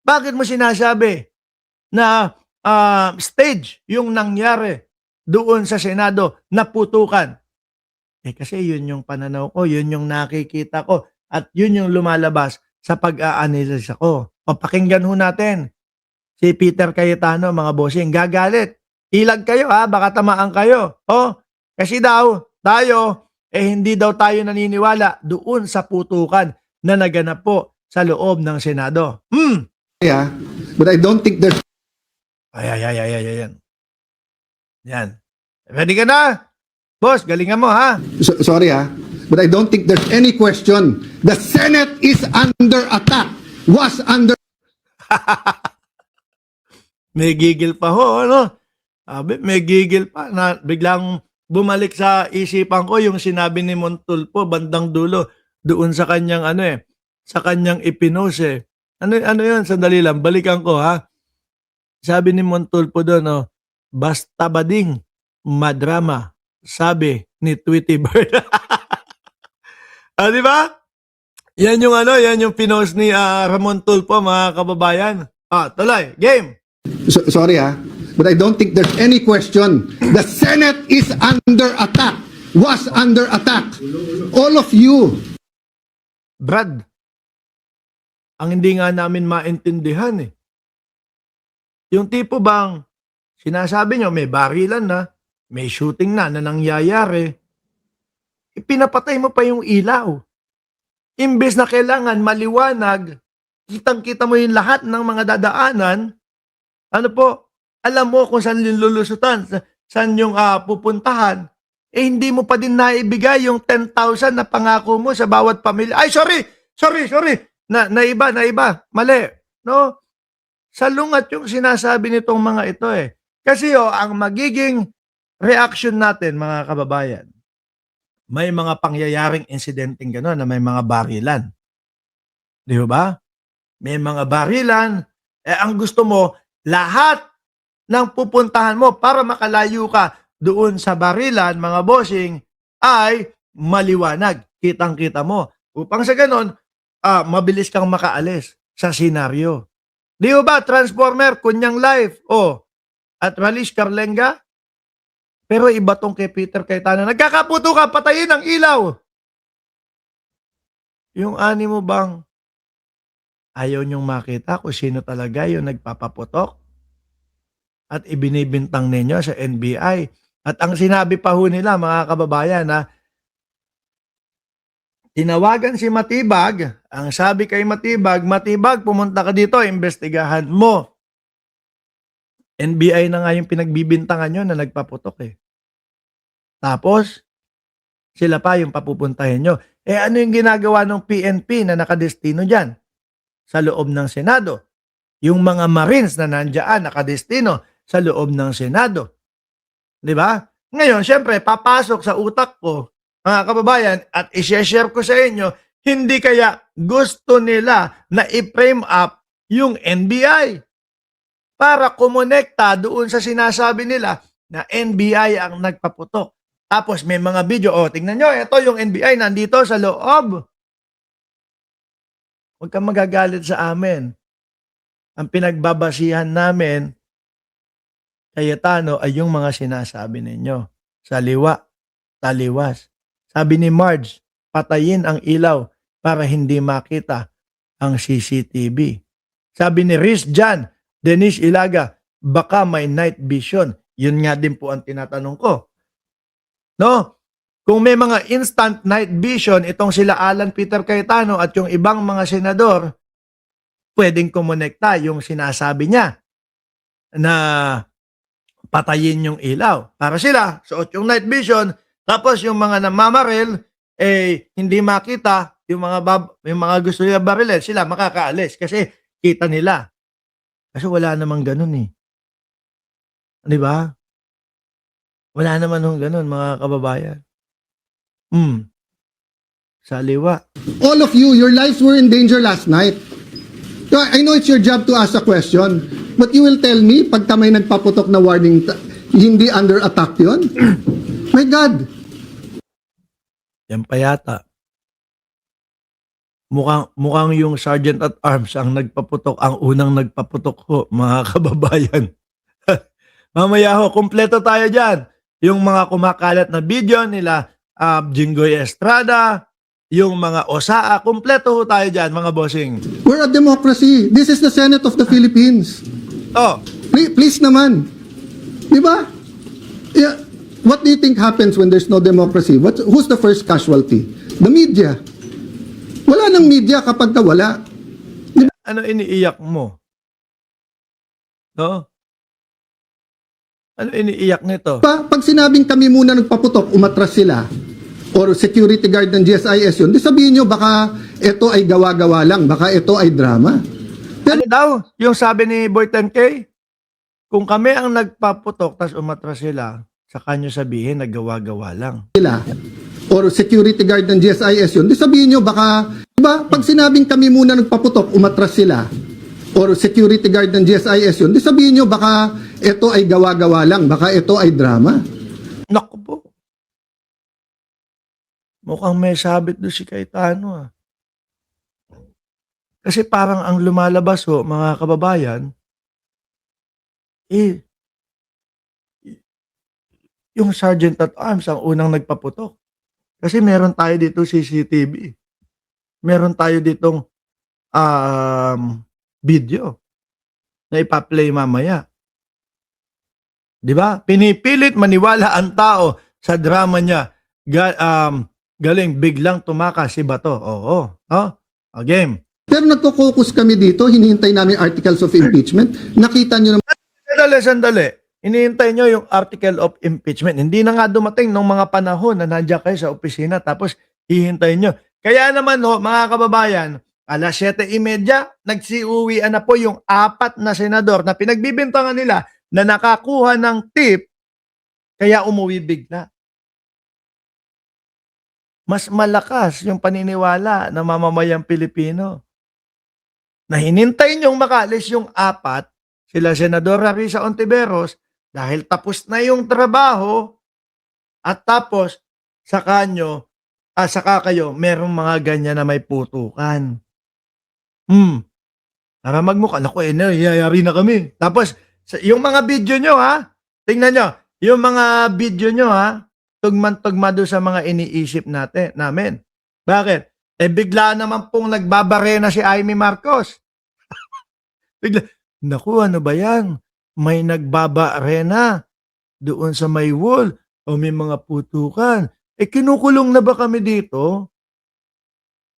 Bakit mo sinasabi na stage yung nangyari doon sa Senado na putukan? Kasi yun yung pananaw ko, yun yung nakikita ko, at yun yung lumalabas sa pag-a-analyze ko. Papakinggan ho natin si Peter Cayetano, mga bossing. Gagalit. Ilag kayo ha, baka tamaan kayo. Kasi daw, tayo, hindi daw tayo naniniwala doon sa putukan na naganap po sa loob ng Senado. Yeah, but I don't think there's Yan. Yan. Ready ka na? Boss, galingan mo ha. sorry but I don't think there's any question. The Senate is under attack. Was under May gigil pa ho, ano? May gigil pa na biglang bumalik sa isipan ko yung sinabi ni Montulfo bandang dulo doon sa kanyang sa kanyang ipinost eh. Ano yun? Sandali lang, balikan ko ha. Sabi ni Montulfo doon, basta bading madrama, sabi ni Tweety Bird. Di ba? Yan yung pinost ni Ramon Tulfo, mga kababayan. Tuloy, game. sorry but I don't think there's any question. The Senate is under attack. Was under attack. All of you. Brad, ang hindi nga namin maintindihan yung tipo bang sinasabi nyo may barilan na, may shooting na nangyayari, ipinapatay mo pa yung ilaw. Imbes na kailangan maliwanag, kitang-kita mo yung lahat ng mga dadaanan, alam mo kung saan yung lulusutan, saan yung pupuntahan, hindi mo pa din naibigay yung 10,000 na pangako mo sa bawat pamilya. Ay, sorry. Naiba. Mali. No? Salungat yung sinasabi nitong mga ito Kasi ang magiging reaction natin, mga kababayan, may mga pangyayaring insidenteng gano'n na may mga barilan. Di ba? May mga barilan. Ang gusto mo, lahat ng pupuntahan mo para makalayo ka doon sa barilan, mga bossing, ay maliwanag. Kitang-kita mo. Upang sa gano'n, mabilis kang makaalis sa senaryo. Di ba, Transformer, Kunyang Life, at Ralish Carlenga? Pero iba tong kay Peter Cayetano. Nagkakaputo ka, patayin ang ilaw. Yung ani mo bang ayaw niyong makita kung sino talaga yung nagpapaputok? At ibinibintang ninyo sa NBI. At ang sinabi pa ho nila, mga kababayan, tinawagan si Matibag, ang sabi kay Matibag, pumunta ka dito, investigahan mo. NBI na nga yung pinagbibintangan nyo na nagpaputok Tapos, sila pa yung papupuntahin nyo. Ano yung ginagawa ng PNP na nakadestino dyan? Sa loob ng Senado. Yung mga Marines na nandiyan nakadestino sa loob ng Senado. Di ba? Ngayon, syempre, papasok sa utak ko, mga kababayan, at i-share ko sa inyo, hindi kaya gusto nila na i-frame up yung NBI para kumonekta doon sa sinasabi nila na NBI ang nagpaputok. Tapos may mga video, tingnan nyo, ito yung NBI nandito sa loob. Huwag kang magagalit sa amin. Ang pinagbabasihan namin, Cayetano, ay yung mga sinasabi ninyo. Saliwa, taliwas. Sabi ni Marge, patayin ang ilaw para hindi makita ang CCTV. Sabi ni Riz Jan, Denise Ilaga, baka may night vision. Yun nga din po ang tinatanong ko. No? Kung may mga instant night vision, itong sila Alan Peter Cayetano at yung ibang mga senador, pwedeng kumonekta yung sinasabi niya na patayin yung ilaw. Para sila, suot yung night vision, tapos yung mga namamaril, hindi makita, yung mga gusto nila barilin, sila makakaalis kasi kita nila. Kasi wala namang ganun Di ba? Wala naman nung ganun, mga kababayan. Saliwa. All of you, your lives were in danger last night. So I know it's your job to ask a question, but you will tell me, pagka may nagpaputok na warning, hindi under attack yun? My God. Yan pa yata. mukhang yung Sergeant at Arms ang nagpaputok, ang unang nagpaputok ho, mga kababayan. Mamaya ho, kumpleto tayo dyan. Yung mga kumakalat na video nila, Jinggoy Estrada, yung mga Osaa, kumpleto ho tayo dyan, mga bossing. We're a democracy. This is the Senate of the Philippines. Oh, Please naman. Di ba? Yeah. What do you think happens when there's no democracy? Who's the first casualty? The media. Wala ng media kapag wala. ano iniiyak mo? No? Ano iniiyak nito? Pag sinabing kami muna nagpaputok, umatras sila, or security guard ng GSIS yun, di sabihin nyo baka ito ay gawa-gawa lang, baka ito ay drama. Ano daw? Yung sabi ni Boy 10K? Kung kami ang nagpaputok, tas umatras sila, saka nyo sabihin, naggawa-gawa lang. Sila, or security guard ng GSIS yun, di sabihin nyo baka, diba, pag sinabing kami muna nagpaputok, umatras sila, or security guard ng GSIS yun, di sabihin nyo baka ito ay gawa-gawa lang, baka ito ay drama. Naku po. Mukhang may sabit doon si Cayetano ah. Kasi parang ang lumalabas ho, mga kababayan, yung Sergeant at Arms ang unang nagpaputok. Kasi meron tayo dito CCTV. Meron tayo ditong video na ipa-play mamaya. 'Di ba? Pinipilit maniwala ang tao sa drama niya. Galing biglang tumakas si Bato. Oo. Oh, game. Pero nagko-focus kami dito, hinihintay namin articles of impeachment. Nakita nyo naman. Sandali. Hinihintay nyo yung article of impeachment. Hindi na nga dumating nung mga panahon na nandiyan kayo sa opisina tapos hihintayin nyo. Kaya naman ho, mga kababayan, alas 7:30, nagsiuwian na po yung 4 na senador na pinagbibintangan nila na nakakuha ng tip, kaya umuwi bigla. Mas malakas yung paniniwala ng mamamayang Pilipino. Na hinintay niyong makalis yung 4, sila Senador Risa Ontiveros, dahil tapos na yung trabaho, at tapos, saka kayo, merong mga ganyan na may putukan. Para magmukha, naku, yayari na kami. Tapos, yung mga video nyo ha, tingnan nyo, yung mga video nyo ha, tugman-tugma doon sa mga iniisip namin. Bakit? Bigla naman pong nagbabarena si Amy Marcos. Bigla, naku, ano ba yan? May nagbabarena doon sa may wall o may mga putukan. Kinukulong na ba kami dito?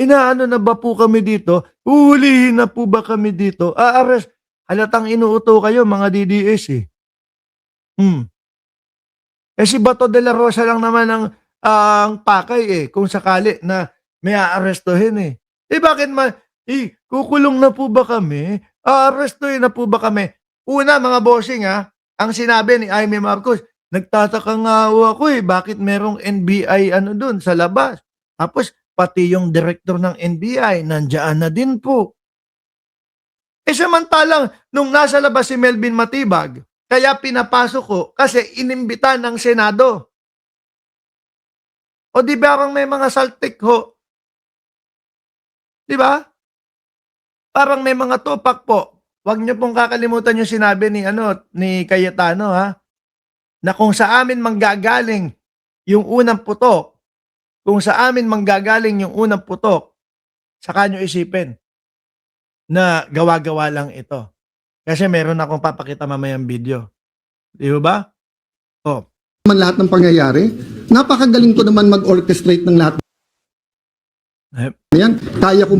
Inaano na ba po kami dito? Uhulihin na po ba kami dito? Arrest. Halatang inuuto kayo, mga DDS eh. Si Bato de la Rosa lang naman ang pakay kung sakali na may aarestuhin eh. Bakit kukulong na po ba kami? Aarestuhin na po ba kami? Una, mga bossing ang sinabi ni Amy Marcos, nagtataka nga ako bakit merong NBI doon sa labas? Tapos, pati yung director ng NBI, nandiyan na din po. Samantalang, nung nasa labas si Melvin Matibag, kaya pinapasok ko kasi inimbita ng Senado. O di ba parang may mga saltik ho? Di ba? Parang may mga tupak po. Huwag niyo pong kakalimutan yung sinabi ni Cayetano na kung sa amin manggagaling yung unang putok, saka nyo isipin na gawa-gawa lang ito. Kasi meron akong papakita mamayang video. Di ba? Lahat ng pangyayari, napakagaling ko naman mag-orchestrate ng lahat. Yan, kaya ko.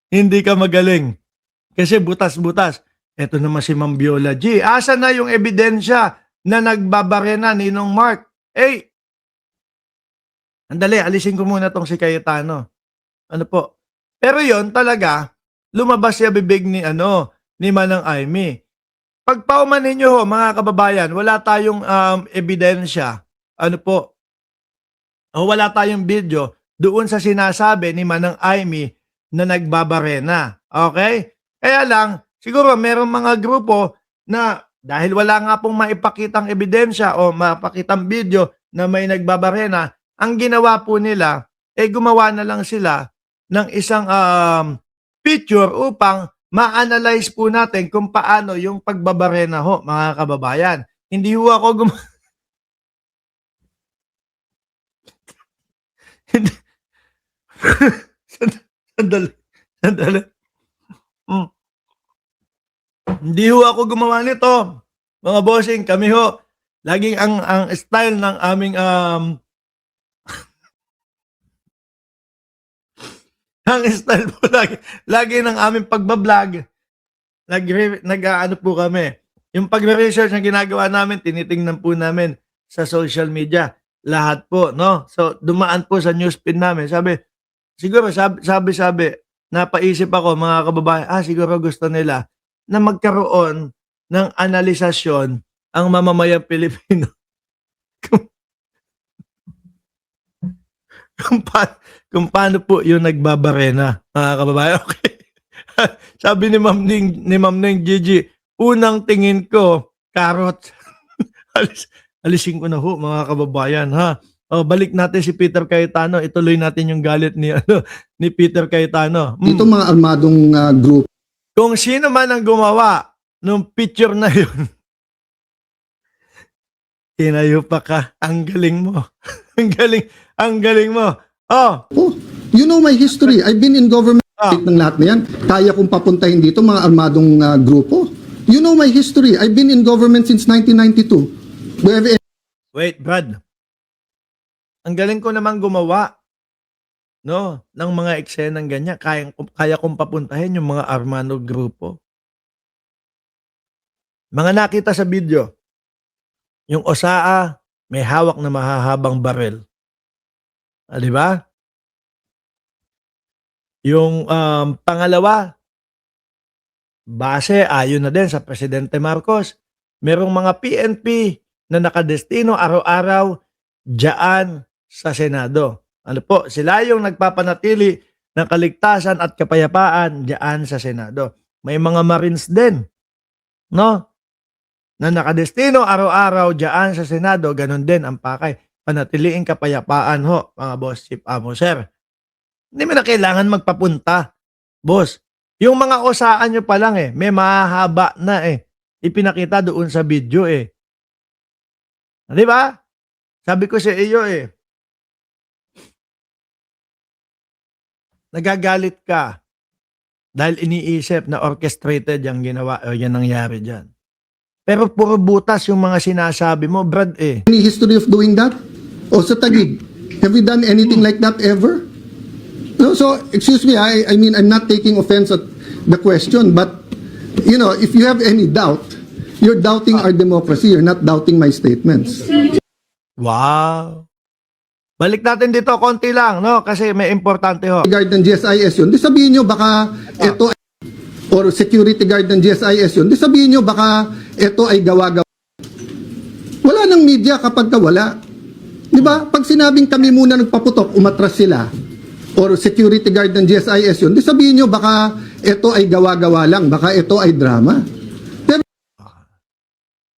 Hindi ka magaling. Kasi butas-butas. Ito naman si Ma'am Viola G. Asa na yung ebidensya na nagbabarena ni Ninong Mark? Andali, alisin ko muna tong si Cayetano. Ano po? Pero yon talaga, lumabas siya bibig ni Manang Amy. Pagpauman ninyo mga kababayan, wala tayong ebidensya. Wala tayong video doon sa sinasabi ni Manang Amy na nagbabarena. Okay? Kaya lang, siguro merong mga grupo na dahil wala nga pong maipakitang ebidensya o mapakitang video na may nagbabarena, ang ginawa po nila, eh gumawa na lang sila ng isang picture upang ma-analyze po natin kung paano yung pagbabarena ho, mga kababayan. Hindi ho ako Hindi- Sandali. Sandali. Mm. Hindi ho ako gumawa nito. Mga bossing, kami ho, laging ang style ng aming ang style po lagi ng aming pagbablog, nag-ano po kami. Yung pagre-research na ginagawa namin, tinitingnan po namin sa social media. Lahat po, no? So, dumaan po sa newsfeed namin. Siguro, napaisip ako, mga kababayan, siguro gusto nila na magkaroon ng analisasyon ang mamamayang Pilipino. kung paano po yung nagbabarena, mga kababayan. Okay. Sabi ni Ma'am Ning Gigi, unang tingin ko, carrot. Alisin ko na ho, mga kababayan, ha. Balik natin si Peter Cayetano. Ituloy natin yung galit ni Peter Cayetano. Dito mga armadong group. Kung sino man ang gumawa nung picture na yun, tinayo pa ka. Ang galing mo. ang galing mo. Oh, you know my history. I've been in government ng lahat na yan. Kaya kong papuntahin dito mga armadong grupo. You know my history. I've been in government since 1992. Do you have Wait, Brad. Ang galing ko naman gumawa, no, ng mga eksenang ganyan. Kaya kong papuntahin yung mga armado grupo. Mga nakita sa video, yung Osaa may hawak na mahahabang barel. Di ba? Yung pangalawa, base ayon na din sa Presidente Marcos, merong mga PNP na nakadestino araw-araw diyan sa Senado. Ano po, sila yung nagpapanatili ng kaligtasan at kapayapaan diyan sa Senado. May mga Marines din, no? Na nakadestino araw-araw diyan sa Senado, ganun din ang pakay. Panatiliing kapayapaan ho, mga boss, Chief Amo, sir. Hindi mo na kailangan magpapunta, boss. Yung mga osaan nyo pa lang may mahaba na ipinakita doon sa video Di ba? Sabi ko sa iyo nagagalit ka dahil iniisip na orchestrated yung ginawa o yan nangyari dyan. Pero puro butas yung mga sinasabi mo, Brad any history of doing that? O sa Taguig, have we done anything like that ever? No, so excuse me, I mean I'm not taking offense at the question, but you know, if you have any doubt, you're doubting our democracy, you're not doubting my statements. Wow. Balik natin dito, konti lang, no? Kasi may importante ho. Guard ng GSIS yun, di sabihin nyo baka ito or security guard ng GSIS yun, di sabihin nyo baka ito ay gawa-gawa. Wala ng media kapag wala. Di ba? Pag sinabing kami muna nagpaputok, umatras sila. Or security guard ng GSIS yun, di sabihin nyo baka ito ay gawa-gawa lang, baka ito ay drama.